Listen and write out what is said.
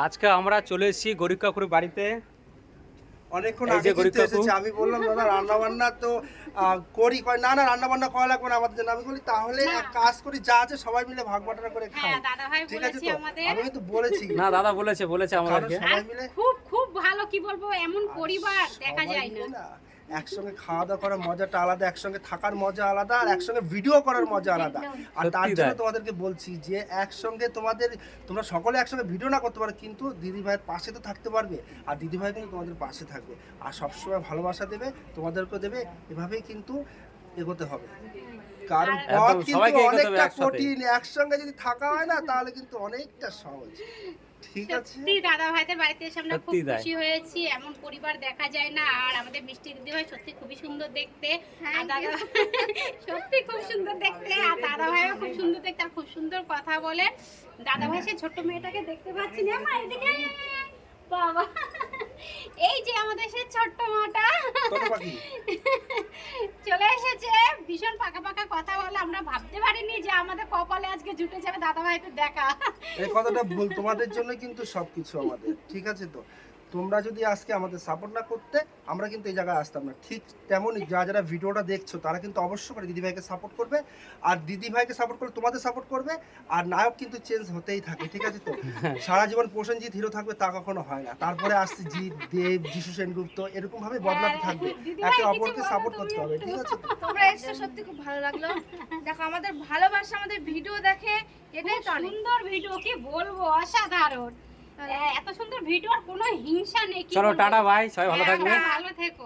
আজকে আমরা চলে এসেছি গরিব কাকুর বাড়িতে। অনেকক্ষণ এই যে আগে গরিব কিন্তু কাকু। এসেছে, আমি বললাম দাদা রান্না বান্না তো করি, কয় না না রান্না বান্না করা লাগবে না আমাদের জন্য। আমি বলি তাহলে এক কাজ করি, যা আছে সবাই মিলে ভাগ বাটোয়ারা করে খাই। হ্যাঁ, দাদা ভাই ঠিক আছে বলেছে তো, আমাদের। আমি কিন্তু বলেছি না দাদা বলেছে কারণ আমাদেরকে। সবাই মিলে খুব খুব ভালো, কি বলবো, এমন পরিবার দেখা সবাই যায় মিলে না। একসঙ্গে খাওয়া দাওয়া করার মজাটা আলাদা, একসঙ্গে থাকার মজা আলাদা, আর একসঙ্গে ভিডিও করার মজা আলাদা। আর তার সত্যি জন্য তাই। তোমাদেরকে বলছি যে একসঙ্গে তোমরা সকলে একসঙ্গে ভিডিও না করতে পারো, কিন্তু দিদি ভাইয়ের পাশে তো থাকতে পারবে, আর দিদি ভাই কিন্তু তোমাদের পাশে থাকবে আর সবসময় ভালোবাসা দেবে, তোমাদেরকেও দেবে। এভাবেই কিন্তু এগোতে হবে, কারণ একদম পথ কিন্তু সবাইকে এগোতে হবে অনেকটা একসাথে। কঠিন। একসঙ্গে যদি থাকা হয় না তাহলে কিন্তু অনেকটা সহজ। ঠিক আছে, সত্যি দাদা ভাইদের বাড়িতে এসে আমরা খুব সত্যি তাই। খুশি হয়েছি, এমন পরিবার দেখা যায় না। আর আমাদের মিষ্টি দিদি ভাই সত্যি খুবই সুন্দর দেখতে, আর দাদা সত্যি খুব সুন্দর দেখতে, আর দাদা ভাইও খুব সুন্দর দেখতে, আর খুব সুন্দর কথা বলে। দাদা ভাই সে ছোট্ট মেয়েটাকে দেখতে পাচ্ছি না, মা এদিকে আয়, আয়, আয়। বাবা, এই যে আমাদের সে ছোট্ট মাটা ছোট পাখি। চলে এসেছে, ভীষণ পাকা পাকা কথা বলে। আমরা ভাবতে পারিনি যে আমাদের কপালে আজকে জুটে যাবে দাদা ভাইকে দেখা। এই কথাটা ভুল, তোমাদের জন্য কিন্তু সবকিছু আমাদের। ঠিক আছে তো, তোমরা যদি আজকে আমাদের সাপোর্ট না করতে আমরা কিন্তু এই জায়গায় আসতাম না। ঠিক তেমনই যারা ভিডিওটা দেখছো তারা কিন্তু অবশ্যই করে দিদিভাইকে সাপোর্ট করবে, আর দিদিভাইকে সাপোর্ট করলে তোমাদের সাপোর্ট করবে। আর নায়ক কিন্তু চেঞ্জ হতেই থাকে, ঠিক আছে তো। সারা জীবন প্রসেনজিৎ হিরো থাকবে তা কখনো হয় না, তারপরে আসছে জিৎ, দেব, যিশু সেনগুপ্ত, এরকম ভাবে বদলাতে থাকবে। দিদিভাই একে কিছু অপরকে বলো সাপোর্ট তুমি করতে হবে, ঠিক আছে তো। তোমরা এসে সত্যি খুব ভালো লাগলো। দেখো আমাদের ভালোবাসা, আমাদের ভিডিও দেখে, এটাই তো অনেক। সুন্দর ভিডিও, কি বলবো, অসাধারণ। এত সুন্দর ভিডিও, আর কোনো হিংসা নেই। কি চলো বলবো? টাটা ভাই, সবাই ভালো হ্যাঁ, থাকবে। ভালো থেকো।